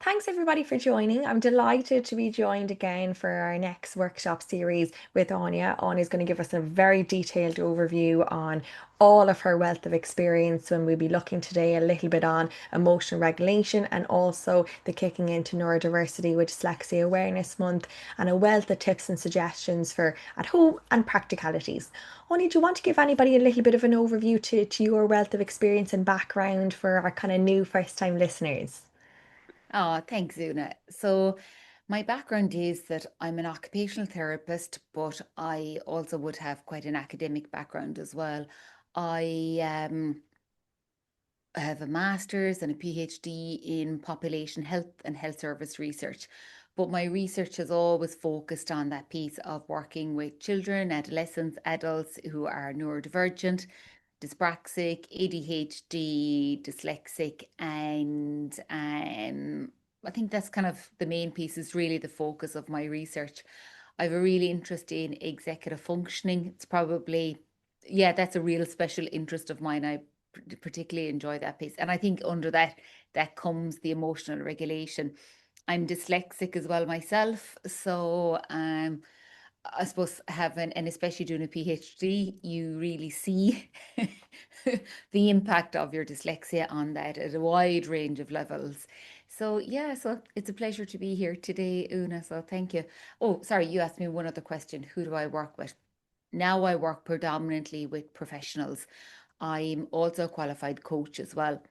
Thanks everybody for joining. I'm delighted to be joined again for our next workshop series with Anya. Anya is going to give us a very detailed overview on all of her wealth of experience when we'll be looking today a little bit on emotional regulation and also the kicking into neurodiversity with Dyslexia Awareness Month and a wealth of tips and suggestions for at home and practicalities. Anya, do you want to give anybody a little bit of an overview to your wealth of experience and background for our kind of new first time listeners? Oh, thanks, Una. So, my background is that I'm an occupational therapist, but I also would have quite an academic background as well. I have a master's and a PhD in population health and health service research. But my research has always focused on that piece of working with children, adolescents, adults who are neurodivergent, dyspraxic, ADHD, dyslexic, and I think that's kind of the main piece is really the focus of my research. I have a really interest in executive functioning. It's probably, yeah, that's a real special interest of mine. I particularly enjoy that piece. And I think under that comes the emotional regulation. I'm dyslexic as well myself. So I suppose having, and especially doing a PhD, you really see the impact of your dyslexia on that at a wide range of levels. So yeah, so it's a pleasure to be here today, Una. So thank you. Oh, sorry, you asked me one other question. Who do I work with? Now I work predominantly with professionals. I'm also a qualified coach as well.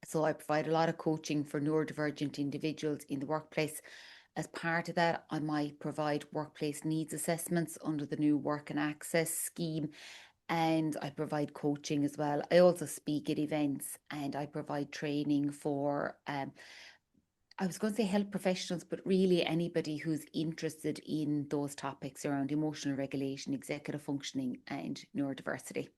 So I provide a lot of coaching for neurodivergent individuals in the workplace. As part of that, I might provide workplace needs assessments under the new Work and Access scheme, and I provide coaching as well. I also speak at events and I provide training for, I was going to say health professionals, but really anybody who's interested in those topics around emotional regulation, executive functioning, and neurodiversity.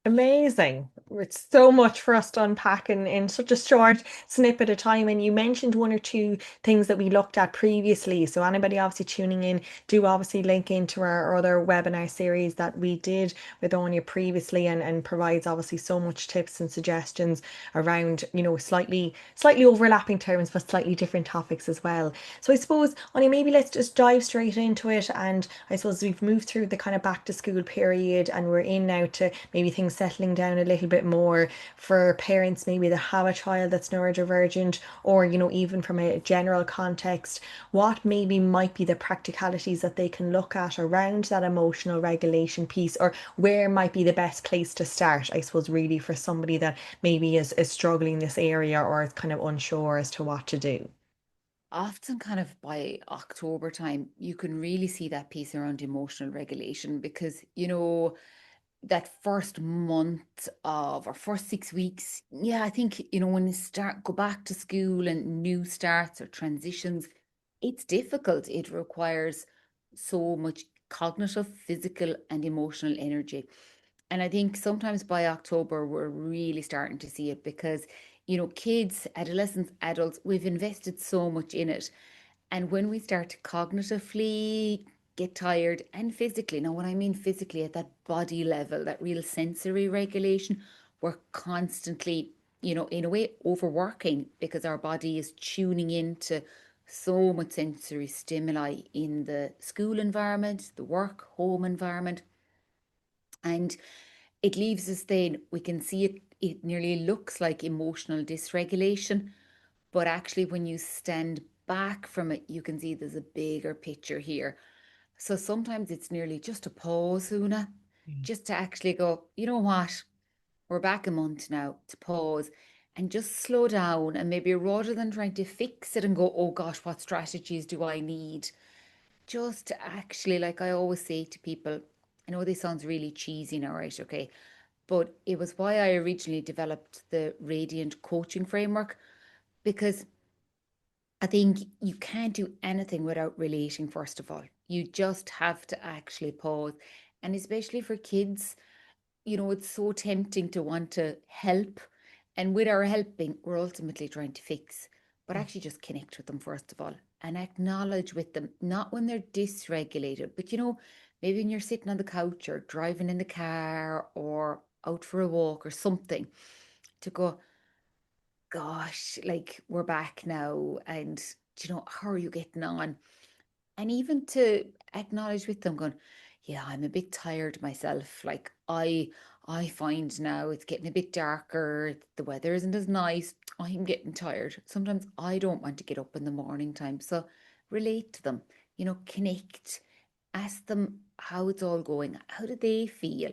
Amazing. It's so much for us to unpack in such a short snippet of time. And you mentioned one or two things that we looked at previously. So anybody obviously tuning in, do obviously link into our other webinar series that we did with Anya previously and provides obviously so much tips and suggestions around, slightly overlapping terms, but slightly different topics as well. So I suppose, Anya, maybe let's just dive straight into it. And I suppose we've moved through the kind of back to school period and we're in now to maybe things settling down a little bit more for parents maybe that have a child that's neurodivergent or even from a general context, what maybe might be the practicalities that they can look at around that emotional regulation piece, or where might be the best place to start, I suppose, really for somebody that maybe is struggling in this area or is kind of unsure as to what to do. Often, kind of by October time, you can really see that piece around emotional regulation because, that first month of or first 6 weeks, yeah, I think, when you go back to school and new starts or transitions, it's difficult. It requires so much cognitive, physical, and emotional energy. And I think sometimes by October, we're really starting to see it because, kids, adolescents, adults, we've invested so much in it. And when we start to cognitively get tired and physically, now, what I mean physically at that body level, that real sensory regulation, we're constantly, in a way, overworking because our body is tuning into so much sensory stimuli in the school environment, the work, home environment. And it leaves us then, we can see it nearly looks like emotional dysregulation, but actually, when you stand back from it, you can see there's a bigger picture here. So sometimes it's nearly just a pause, Una, just to actually go, you know what? We're back a month now to pause and just slow down. And maybe rather than trying to fix it and go, oh gosh, what strategies do I need? Just to actually, like I always say to people, I know this sounds really cheesy now, right? Okay. But it was why I originally developed the Radiant coaching framework because I think you can't do anything without relating, first of all. You just have to actually pause. And especially for kids, it's so tempting to want to help. And with our helping, we're ultimately trying to fix, but actually just connect with them, first of all, and acknowledge with them, not when they're dysregulated, but maybe when you're sitting on the couch or driving in the car or out for a walk or something, to go, gosh, like we're back now, and how are you getting on? And even to acknowledge with them, going, yeah, I'm a bit tired myself. Like I find now it's getting a bit darker, the weather isn't as nice. I'm getting tired. Sometimes I don't want to get up in the morning time. So relate to them, connect, ask them how it's all going. How do they feel?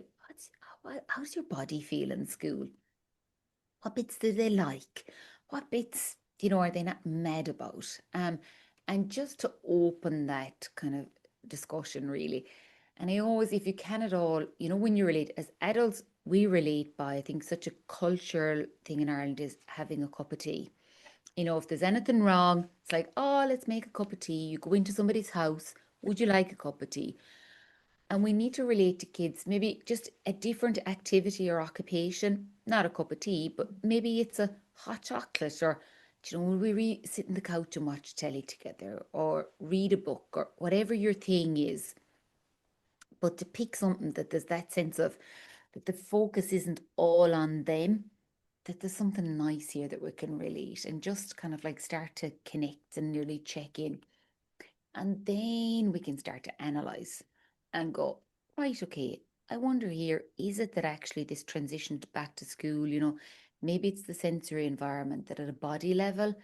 How's your body feel in school? What bits do they like? What bits, are they not mad about? And just to open that kind of discussion, really. And I always, if you can at all, when you relate, as adults, we relate by, I think, such a cultural thing in Ireland is having a cup of tea. If there's anything wrong, it's like, oh, let's make a cup of tea. You go into somebody's house, would you like a cup of tea? And we need to relate to kids, maybe just a different activity or occupation, not a cup of tea, but maybe it's a hot chocolate or, will we sit on the couch and watch telly together or read a book or whatever your thing is. But to pick something that there's that sense of that the focus isn't all on them, that there's something nice here that we can relate and just kind of like start to connect and nearly check in. And then we can start to analyze and go, right, okay, I wonder here, is it that actually this transitioned back to school, maybe it's the sensory environment that at a body level,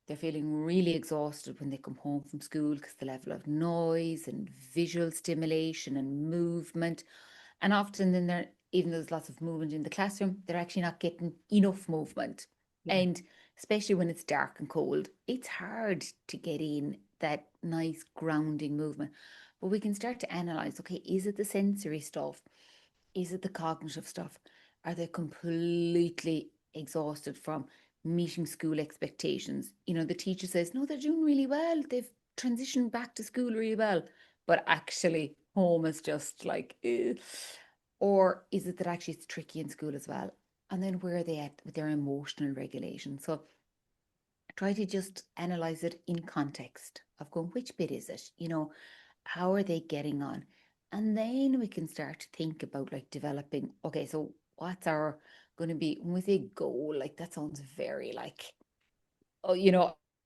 they're feeling really exhausted when they come home from school because the level of noise and visual stimulation and movement. And often then they're, even though there's lots of movement in the classroom, they're actually not getting enough movement. Yeah. And especially when it's dark and cold, it's hard to get in that nice grounding movement. But we can start to analyze, okay, is it the sensory stuff? Is it the cognitive stuff? Are they completely exhausted from meeting school expectations? The teacher says, no, they're doing really well. They've transitioned back to school really well. But actually, home is just like, eh. Or is it that actually it's tricky in school as well? And then where are they at with their emotional regulation? So try to just analyze it in context of going, which bit is it? How are they getting on? And then we can start to think about like developing, okay, so what's our going to be when we say goal? Like that sounds very like, oh,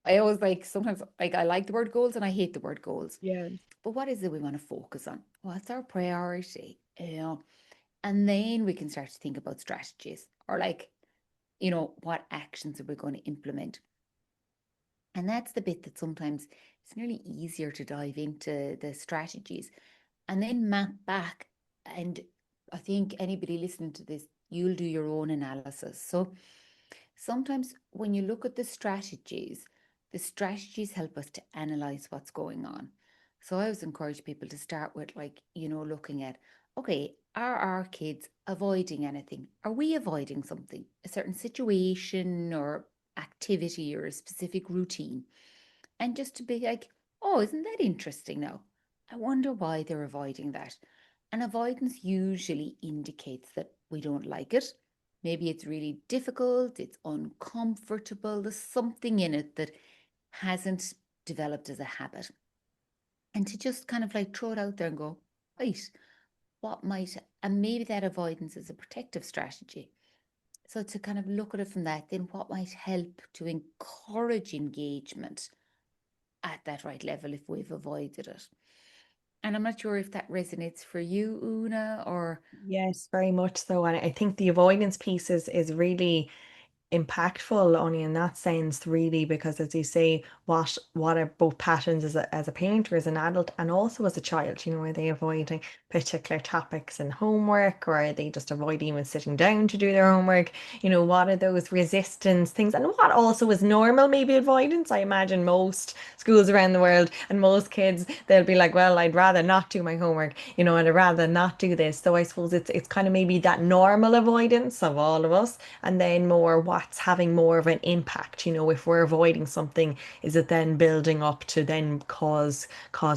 I always like sometimes like I like the word goals and I hate the word goals. Yeah. But what is it we want to focus on? What's our priority? And then we can start to think about strategies or like, what actions are we going to implement? And that's the bit that sometimes it's nearly easier to dive into the strategies and then map back. And I think anybody listening to this, you'll do your own analysis. So sometimes when you look at the strategies help us to analyze what's going on. So I always encourage people to start with, like, looking at, okay, are our kids avoiding anything? Are we avoiding something, a certain situation or activity or a specific routine? And just to be like, oh, isn't that interesting now? I wonder why they're avoiding that. And avoidance usually indicates that we don't like it. Maybe it's really difficult, it's uncomfortable, there's something in it that hasn't developed as a habit. And to just kind of like throw it out there and go, right, what might, and maybe that avoidance is a protective strategy. So to kind of look at it from that, then what might help to encourage engagement at that right level if we've avoided it. And I'm not sure if that resonates for you, Una, or Yes, very much so. And I think the avoidance piece is really impactful only in that sense, really, because as you say, what are both patterns as a parent or as an adult and also as a child, are they avoiding particular topics in homework, or are they just avoiding even sitting down to do their homework? What are those resistance things, and what also is normal, maybe avoidance. I imagine most schools around the world and most kids, they'll be like, well, I'd rather not do my homework, and I'd rather not do this. So I suppose it's kind of maybe that normal avoidance of all of us, and then more what's having more of an impact. If we're avoiding something, is it then building up to then cause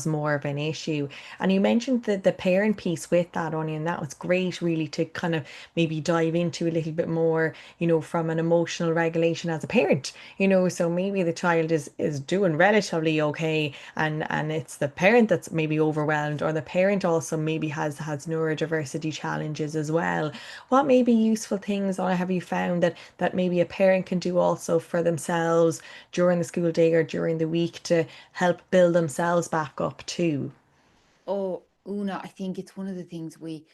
more of an issue? And you mentioned the parent piece with that, Anya, and that was great, really, to kind of maybe dive into a little bit more, from an emotional regulation as a parent. So maybe the child is doing relatively okay, and it's the parent that's maybe overwhelmed, or the parent also maybe has neurodiversity challenges as well. What may be useful things, or have you found that maybe maybe a parent can do also for themselves during the school day or during the week to help build themselves back up too. Oh, Una, I think it's one of the things we,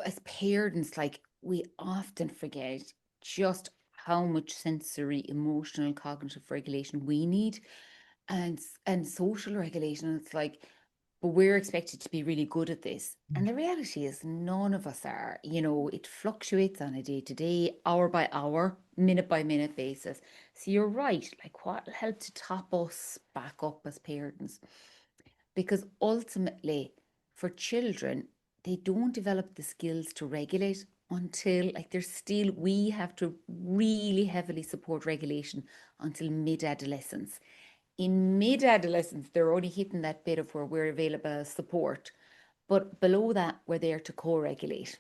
as parents, like we often forget just how much sensory, emotional, cognitive regulation we need and social regulation. It's like, but we're expected to be really good at this. And the reality is none of us are. It fluctuates on a day-to-day, hour by hour, minute by minute basis. So you're right. Like what will help to top us back up as parents? Because ultimately, for children, they don't develop the skills to regulate until, like, they're still, we have to really heavily support regulation until mid adolescence. In mid adolescence, they're only hitting that bit of where we're available as support. But below that, we're there to co regulate.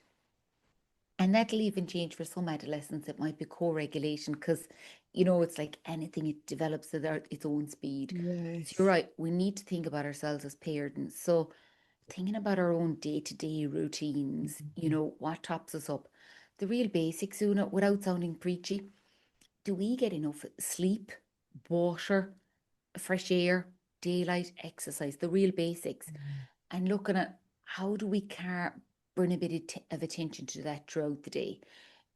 And that'll even change for some adolescents. It might be co-regulation because, it's like anything, it develops at its own speed. So you're Yes. right. We need to think about ourselves as parents. So thinking about our own day-to-day routines, what tops us up. The real basics, Una, without sounding preachy. Do we get enough sleep, water, fresh air, daylight, exercise, the real basics? And looking at how do we bring a bit of attention to that throughout the day?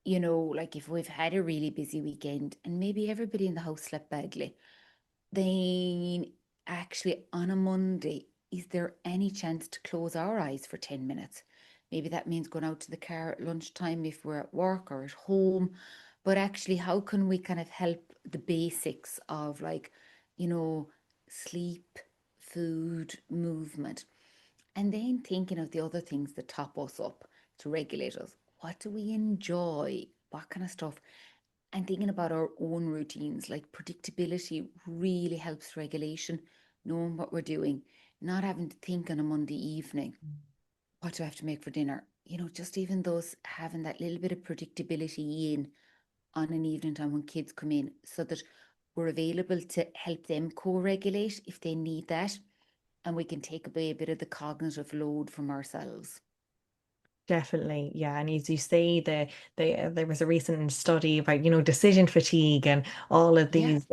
Like if we've had a really busy weekend and maybe everybody in the house slept badly, then actually on a Monday, is there any chance to close our eyes for 10 minutes? Maybe that means going out to the car at lunchtime if we're at work or at home. But actually, how can we kind of help the basics of, like, you know, sleep, food, movement? And then thinking of the other things that top us up to regulate us. What do we enjoy? What kind of stuff? And thinking about our own routines, like predictability really helps regulation, knowing what we're doing, not having to think on a Monday evening, what do I have to make for dinner? Just even those having that little bit of predictability in on an evening time when kids come in so that we're available to help them co-regulate if they need that, and we can take away a bit of the cognitive load from ourselves. Definitely, yeah. And as you say, there was a recent study about, decision fatigue and all of Yeah. these,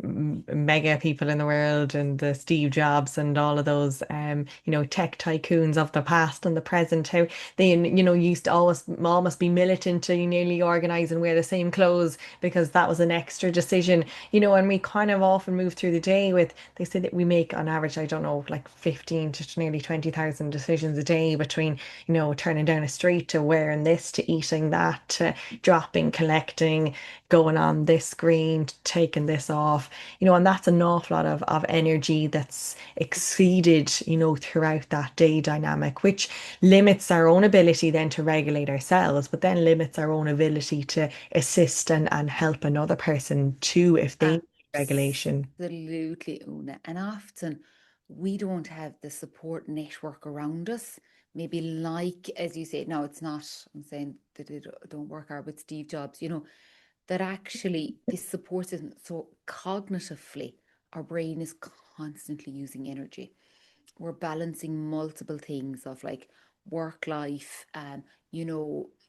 mega people in the world and the Steve Jobs and all of those, tech tycoons of the past and the present, how they, used to almost be militant to nearly organize and wear the same clothes because that was an extra decision, and we kind of often move through the day with, they say that we make on average, I don't know, like 15 to nearly 20,000 decisions a day between turning down a street to wearing this to eating that to dropping, collecting, going on this screen, to taking this off, and that's an awful lot of energy that's exceeded, throughout that day dynamic, which limits our own ability then to regulate ourselves, but then limits our own ability to assist and help another person too if they need regulation. Absolutely, Una. And often we don't have the support network around us. Maybe, like, as you say, no, it's not, I'm saying that it don't work out with Steve Jobs, that actually this support system, so cognitively, our brain is constantly using energy. We're balancing multiple things of, like, work life,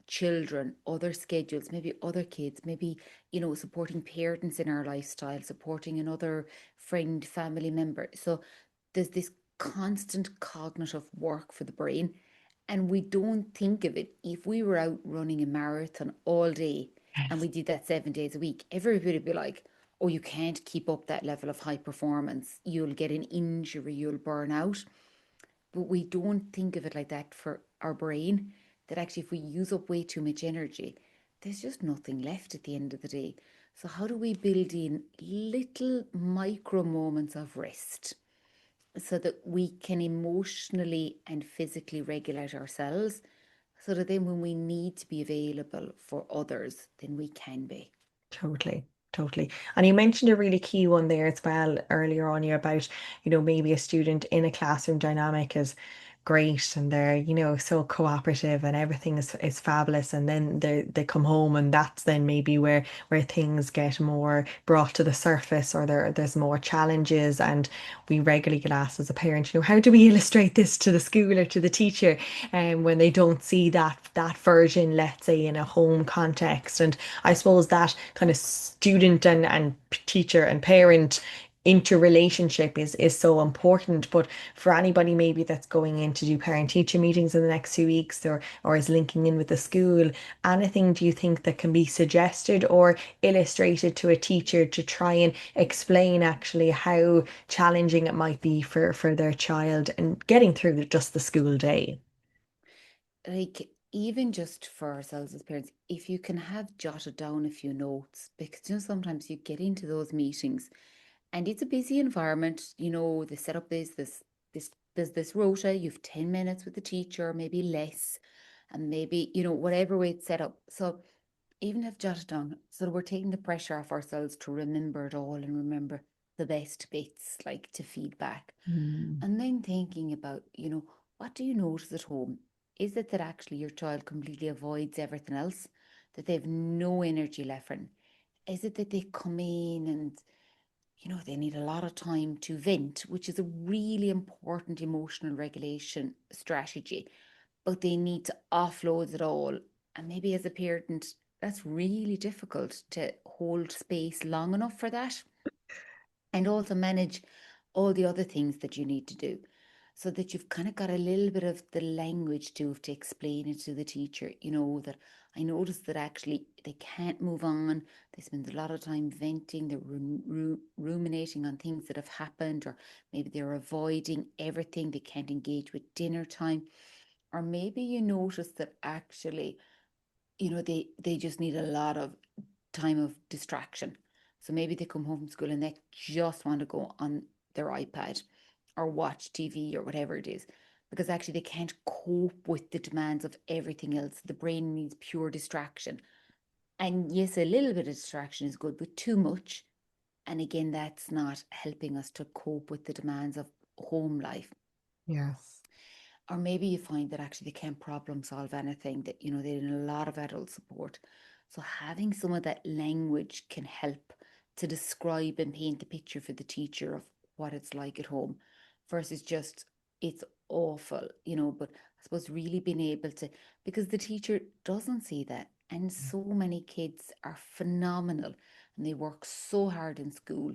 children, other schedules, maybe other kids, maybe, supporting parents in our lifestyle, supporting another friend, family member. So there's this constant cognitive work for the brain. And we don't think of it. If we were out running a marathon all day and we did that 7 days a week, everybody would be like, oh, you can't keep up that level of high performance. You'll get an injury, you'll burn out. But we don't think of it like that for our brain, that actually, if we use up way too much energy, there's just nothing left at the end of the day. So, how do we build in little micro moments of rest so that we can emotionally and physically regulate ourselves? So that then, when we need to be available for others, then we can be. Totally, totally. And you mentioned a really key one there as well earlier on, you about, maybe a student in a classroom dynamic is great and they're, so cooperative and everything is fabulous. And then they come home and that's then maybe where things get more brought to the surface or there's more challenges. And we regularly get asked as a parent, how do we illustrate this to the school or to the teacher? And when they don't see that version, let's say in a home context. And I suppose that kind of student and teacher and parent interrelationship is so important. But for anybody maybe that's going in to do parent teacher meetings in the next 2 weeks or is linking in with the school, anything do you think that can be suggested or illustrated to a teacher to try and explain actually how challenging it might be for their child and getting through just the school day? Like, even just for ourselves as parents, if you can have jotted down a few notes, because sometimes you get into those meetings and it's a busy environment. The setup is there's this rota, you've 10 minutes with the teacher, maybe less, and maybe, whatever way it's set up. So even have jotted down so that we're taking the pressure off ourselves to remember it all and remember the best bits, like to feedback. Mm. And then thinking about, what do you notice at home? Is it that actually your child completely avoids everything else, that they have no energy left for it? Is it that they come in and, they need a lot of time to vent, which is a really important emotional regulation strategy, but they need to offload it all. And maybe as a parent, that's really difficult to hold space long enough for that and also manage all the other things that you need to do so that you've kind of got a little bit of the language to explain it to the teacher. That I noticed that actually they can't move on. They spend a lot of time venting, they're ruminating on things that have happened, or maybe they're avoiding everything, they can't engage with dinner time. Or maybe you notice that actually, they just need a lot of time of distraction. So maybe they come home from school and they just want to go on their iPad or watch TV or whatever it is, because actually they can't cope with the demands of everything else. The brain needs pure distraction. And yes, a little bit of distraction is good, but too much. And again, that's not helping us to cope with the demands of home life. Yes. Or maybe you find that actually they can't problem solve anything, that they need a lot of adult support. So having some of that language can help to describe and paint the picture for the teacher of what it's like at home versus just it's awful. But I suppose really being able to, because the teacher doesn't see that, and so many kids are phenomenal and they work so hard in school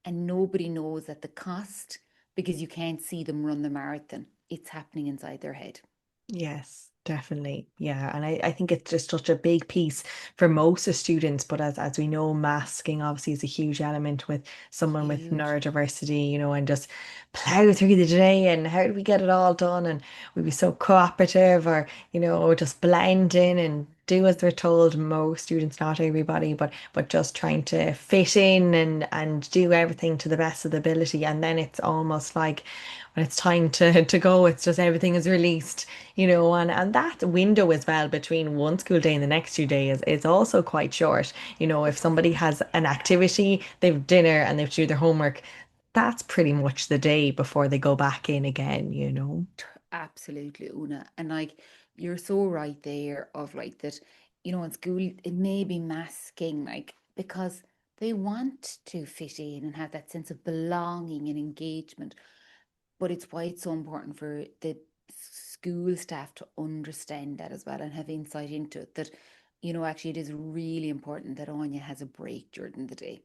and nobody knows at the cost, because you can't see them run the marathon. It's happening inside their head. Yes, definitely. Yeah. And I think it's just such a big piece for most of students. But as we know, masking obviously is a huge element with someone with Huge. neurodiversity, and just plow through the day and how do we get it all done? And we be so cooperative or, just blend in and do as they're told. Most students, not everybody, but just trying to fit in and do everything to the best of the ability. And then it's almost like when it's time to go, it's just everything is released, and that window as well between one school day and the next 2 days is also quite short. If somebody has an activity, they've dinner and they have to do their homework, that's pretty much the day before they go back in again. Absolutely, Una. And like, you're so right there of like that, in school it may be masking, like, because they want to fit in and have that sense of belonging and engagement. But it's why it's so important for the school staff to understand that as well and have insight into it. That, actually it is really important that Anya has a break during the day,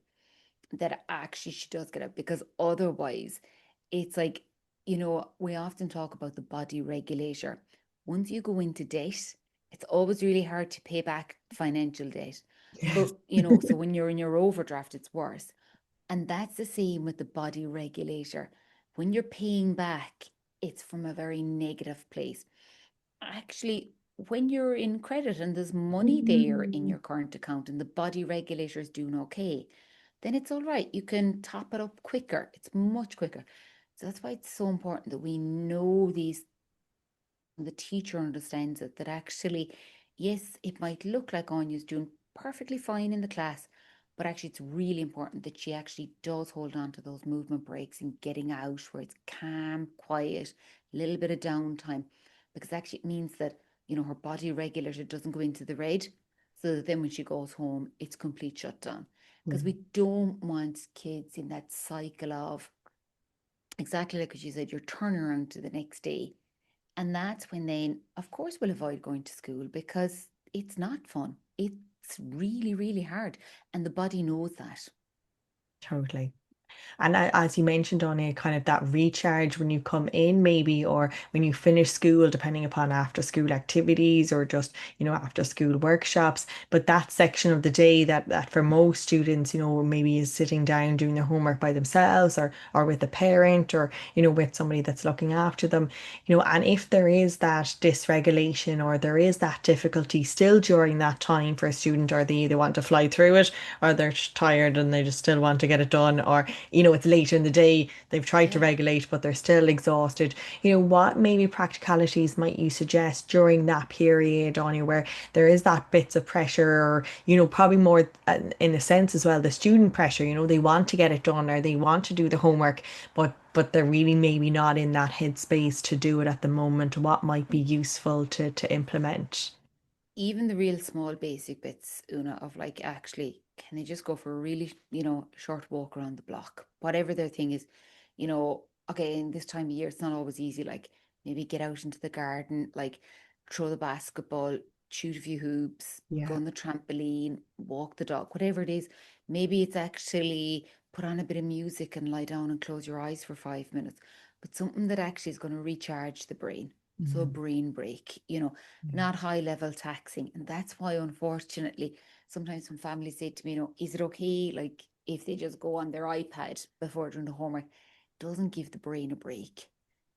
that actually she does get up, because otherwise it's like, we often talk about the body regulator. Once you go into debt, it's always really hard to pay back financial debt. Yes. But, so when you're in your overdraft, it's worse. And that's the same with the body regulator. When you're paying back, it's from a very negative place. Actually, when you're in credit and there's money there in Mm. your current account and the body regulator is doing okay, then it's all right. You can top it up quicker. It's much quicker. So that's why it's so important that we know these, the teacher understands it, that actually, yes, it might look like Anya's doing perfectly fine in the class, But actually, it's really important that she actually does hold on to those movement breaks and getting out where it's calm, quiet, a little bit of downtime, because actually it means that, her body regulator doesn't go into the red. So that then when she goes home, it's complete shutdown. Because we don't want kids in that cycle of exactly like what you said, you're turning around to the next day. And that's when then, of course, we'll avoid going to school because it's not fun. It's really, really hard. And the body knows that. Totally. And as you mentioned on it, kind of that recharge when you come in, maybe, or when you finish school, depending upon after school activities or just, after school workshops. But that section of the day that for most students, maybe is sitting down doing their homework by themselves or with a parent or, with somebody that's looking after them, and if there is that dysregulation or there is that difficulty still during that time for a student, or they either want to fly through it or they're tired and they just still want to get it done, or it's later in the day, they've tried to Yeah. regulate, but they're still exhausted. What maybe practicalities might you suggest during that period, on where there is that bits of pressure, or, probably more in a sense as well, the student pressure, they want to get it done or they want to do the homework, but they're really maybe not in that headspace to do it at the moment. What might be useful to implement? Even the real small basic bits, Una, of like actually, can they just go for a really, short walk around the block? Whatever their thing is, okay, in this time of year, it's not always easy. Like maybe get out into the garden, like throw the basketball, shoot a few hoops, go Yeah. on the trampoline, walk the dog, whatever it is. Maybe it's actually put on a bit of music and lie down and close your eyes for 5 minutes, but something that actually is going to recharge the brain. So a Mhm. brain break, Yeah. not high level taxing. And that's why, unfortunately, sometimes when families say to me, is it okay, like, if they just go on their iPad before doing the homework, doesn't give the brain a break.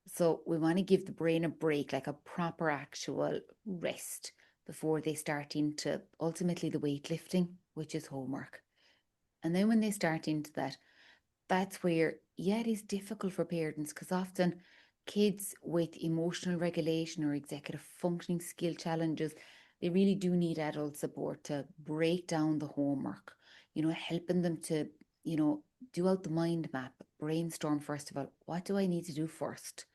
So we want to give the brain a break, like a proper actual rest before they start into ultimately the weightlifting, which is homework. And then when they start into that, that's where, yeah, it is difficult for parents because often kids with emotional regulation or executive functioning skill challenges, they really do need adult support to break down the homework, helping them to, do out the mind map, brainstorm first of all, what do I need to do first?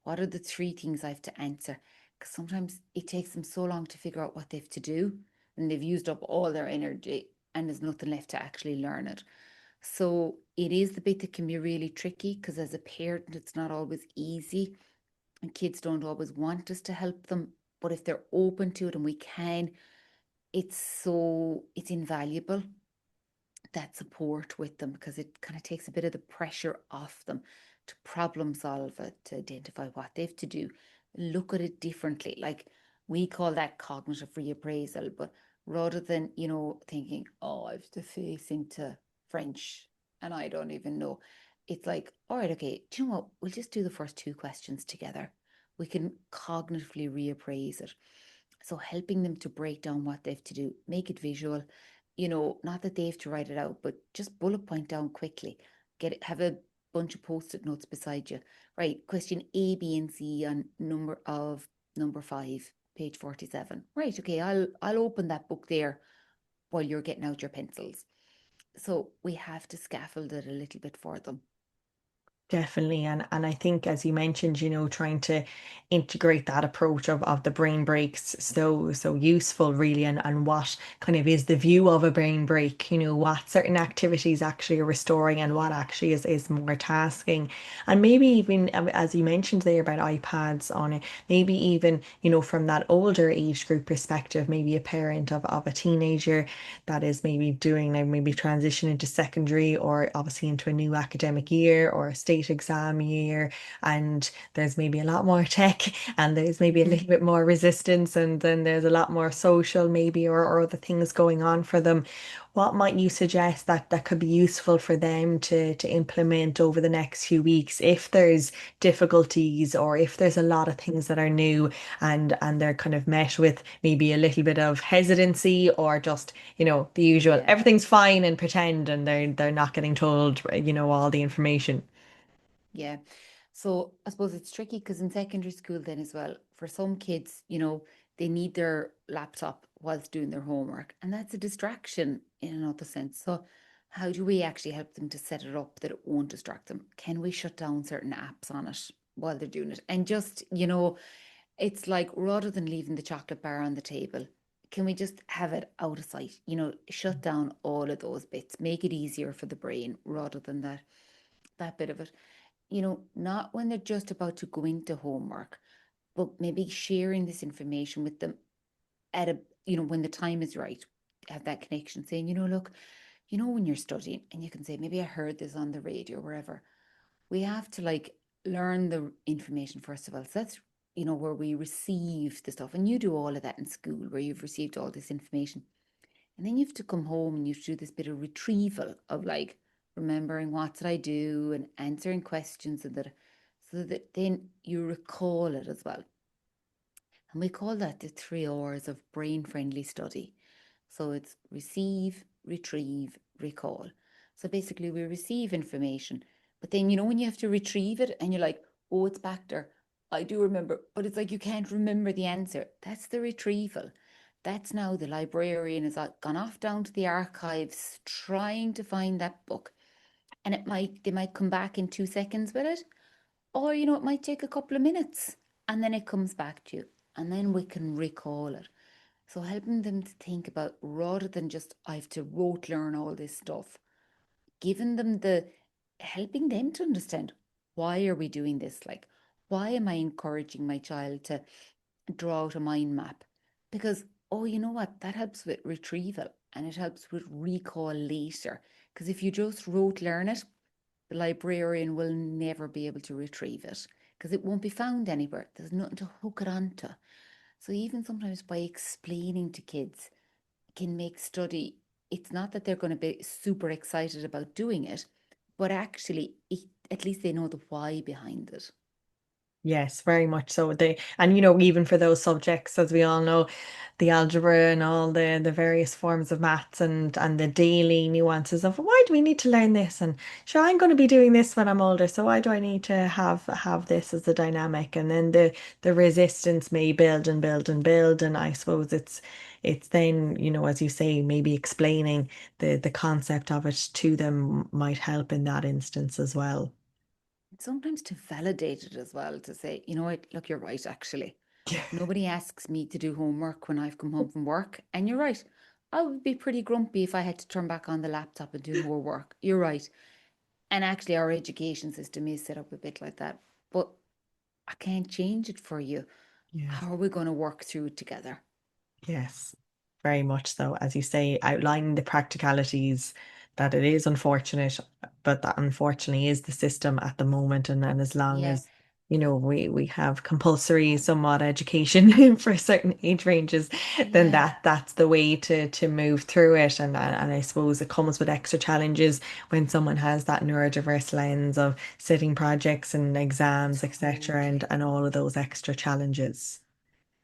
What are the three things I have to answer? Because sometimes it takes them so long to figure out what they have to do, and they've used up all their energy and there's nothing left to actually learn it. So it is the bit that can be really tricky because as a parent, it's not always easy and kids don't always want us to help them. But if they're open to it and we can, it's invaluable, that support with them, because it kind of takes a bit of the pressure off them to problem solve it, to identify what they have to do, look at it differently. Like we call that cognitive reappraisal, but rather than, thinking, oh, I have to face into French and I don't even know, it's like, all right, okay, do you know what? We'll just do the first two questions together. We can cognitively reappraise it. So helping them to break down what they have to do, make it visual, not that they have to write it out, but just bullet point down quickly. Have a bunch of post-it notes beside you. Right, question A, B, and C on number 5, page 47. Right, okay, I'll open that book there while you're getting out your pencils. So we have to scaffold it a little bit for them. Definitely. And I think, as you mentioned, trying to integrate that approach of the brain breaks, so useful really, and what kind of is the view of a brain break, what certain activities actually are restoring and what Yeah, actually is more tasking. And maybe even, as you mentioned there about iPads on it, maybe even, from that older age group perspective, maybe a parent of a teenager that is maybe doing now, maybe transition into secondary or obviously into a new academic year or a state exam year, and there's maybe a lot more tech and there's maybe a little bit more resistance, and then there's a lot more social maybe, or other things going on for them. What might you suggest that could be useful for them to implement over the next few weeks if there's difficulties, or if there's a lot of things that are new, and they're kind of met with maybe a little bit of hesitancy, or just, the usual, yeah. everything's fine and pretend, and they're not getting told, all the information. Yeah. So I suppose it's tricky because in secondary school then as well, for some kids, they need their laptop whilst doing their homework. And that's a distraction in another sense. So, how do we actually help them to set it up that it won't distract them? Can we shut down certain apps on it while they're doing it? And just, it's like rather than leaving the chocolate bar on the table, can we just have it out of sight? Shut down all of those bits, make it easier for the brain rather than that bit of it. Not when they're just about to go into homework, but maybe sharing this information with them at when the time is right. Have that connection saying, look, when you're studying, and you can say, maybe I heard this on the radio, wherever. We have to like learn the information first of all. So that's, where we receive the stuff. And you do all of that in school where you've received all this information. And then you have to come home and you have to do this bit of retrieval of like remembering what did I do and answering questions and that, so that then you recall it as well. And we call that the 3 R's of brain friendly study. So it's receive, retrieve, recall. So basically, we receive information, but then, when you have to retrieve it and you're like, oh, it's back there. I do remember, but it's like you can't remember the answer. That's the retrieval. That's now the librarian has gone off down to the archives trying to find that book. And they might come back in 2 seconds with it, or, it might take a couple of minutes and then it comes back to you and then we can recall it. So helping them to think about rather than just I have to rote learn all this stuff, giving them helping them to understand why are we doing this? Like, why am I encouraging my child to draw out a mind map? Because, oh, you know what? That helps with retrieval and it helps with recall later. Because if you just rote learn it, the librarian will never be able to retrieve it because it won't be found anywhere. There's nothing to hook it onto. So even sometimes by explaining to kids can make study, it's not that they're going to be super excited about doing it, but actually at least they know the why behind it. Yes, very much so. And even for those subjects, as we all know, the algebra and all the various forms of maths and the daily nuances of why do we need to learn this? And sure, I'm going to be doing this when I'm older, so why do I need to have this as a dynamic? And then the resistance may build and build and build. And I suppose it's then, as you say, maybe explaining the concept of it to them might help in that instance as well. Sometimes to validate it as well, to say, you know what, look, you're right, actually. Nobody asks me to do homework when I've come home from work. And you're right. I would be pretty grumpy if I had to turn back on the laptop and do more work. You're right. And actually, our education system is set up a bit like that. But I can't change it for you. Yeah. How are we going to work through it together? Yes, very much so. As you say, outlining the practicalities that it is unfortunate, but that unfortunately is the system at the moment. And as long Yeah, as, we have compulsory somewhat education for certain age ranges, then yeah, that's the way to move through it. And I suppose it comes with extra challenges when someone has that neurodiverse lens of sitting projects and exams, etc., and totally. and all of those extra challenges.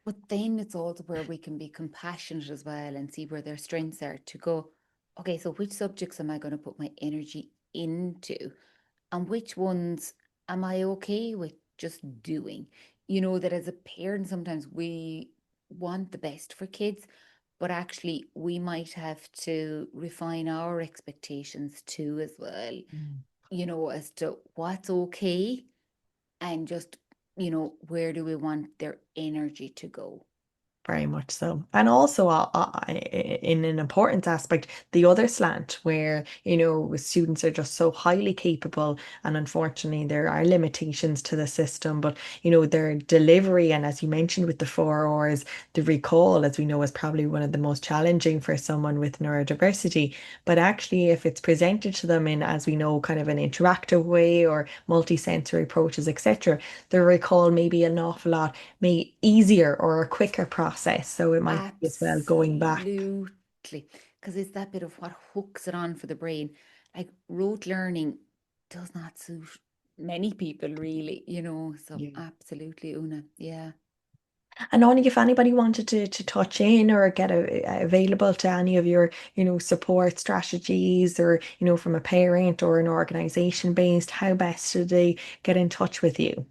But then it's also where we can be compassionate as well and see where their strengths are to go, okay, so which subjects am I going to put my energy into? And which ones am I okay with just doing? That as a parent, sometimes we want the best for kids, but actually we might have to refine our expectations too, as well, Mm. as to what's okay and just, where do we want their energy to go? Very much so. And also, in an important aspect, the other slant where, students are just so highly capable, and unfortunately, there are limitations to the system, but, their delivery, and as you mentioned with the 4 Rs, the recall, as we know, is probably one of the most challenging for someone with neurodiversity. But actually, if it's presented to them in, as we know, kind of an interactive way or multi-sensory approaches, etc., the recall may be an awful lot may easier or a quicker process. So it might be as well going back. Absolutely. Because it's that bit of what hooks it on for the brain. Like rote learning does not suit many people, really, So Yeah. absolutely, Una. Yeah. And only if anybody wanted to touch in or get available to any of your, support strategies or, from a parent or an organization based, how best do they get in touch with you?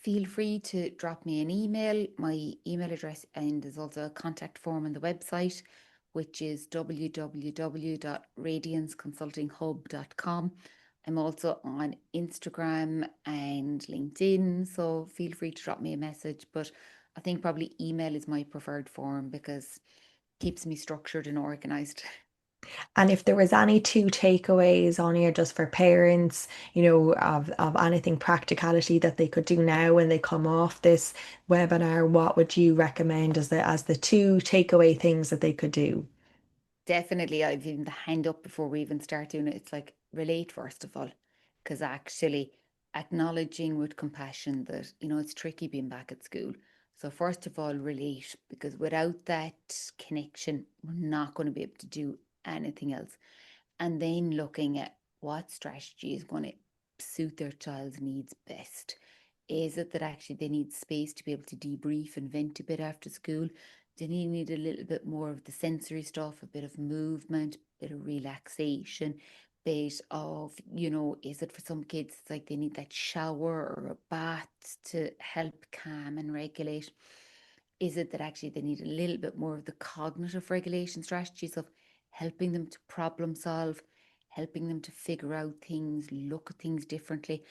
feel free to drop me an email. My email address, and there's also a contact form on the website, which is www.radianceconsultinghub.com. I'm also on Instagram and LinkedIn, so feel free to drop me a message. But I think probably email is my preferred form because it keeps me structured and organized. And if there was any two takeaways on here just for parents, of anything practicality that they could do now when they come off this webinar, what would you recommend as the two takeaway things that they could do? Definitely, I've even the hand up before we even start doing it. It's like relate first of all, because actually acknowledging with compassion that, it's tricky being back at school. So, first of all, relate, because without that connection, we're not going to be able to do anything else. And then looking at what strategy is going to suit their child's needs best. Is it that actually they need space to be able to debrief and vent a bit after school? Do they need a little bit more of the sensory stuff, a bit of movement, a bit of relaxation, bit of, is it for some kids it's like they need that shower or a bath to help calm and regulate? Is it that actually they need a little bit more of the cognitive regulation strategies of helping them to problem solve, helping them to figure out things, look at things differently?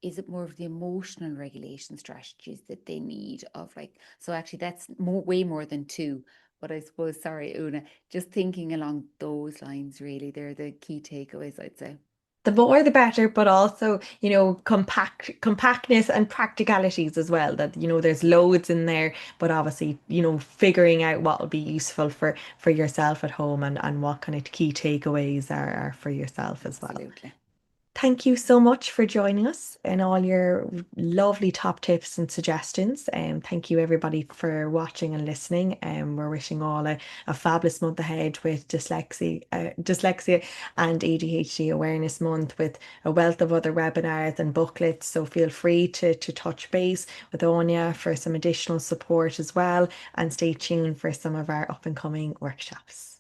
Is it more of the emotional regulation strategies that they need of like, so actually that's way more than two. But I suppose, sorry, Una, just thinking along those lines, really, they're the key takeaways, I'd say. The more the better, but also, compactness and practicalities as well. That, there's loads in there, but obviously, figuring out what will be useful for yourself at home and what kind of key takeaways are for yourself as well. Absolutely. Thank you so much for joining us and all your lovely top tips and suggestions. Thank you everybody for watching and listening. We're wishing all a fabulous month ahead with dyslexia and ADHD Awareness Month with a wealth of other webinars and booklets. So feel free to touch base with Anya for some additional support as well, and stay tuned for some of our up and coming workshops.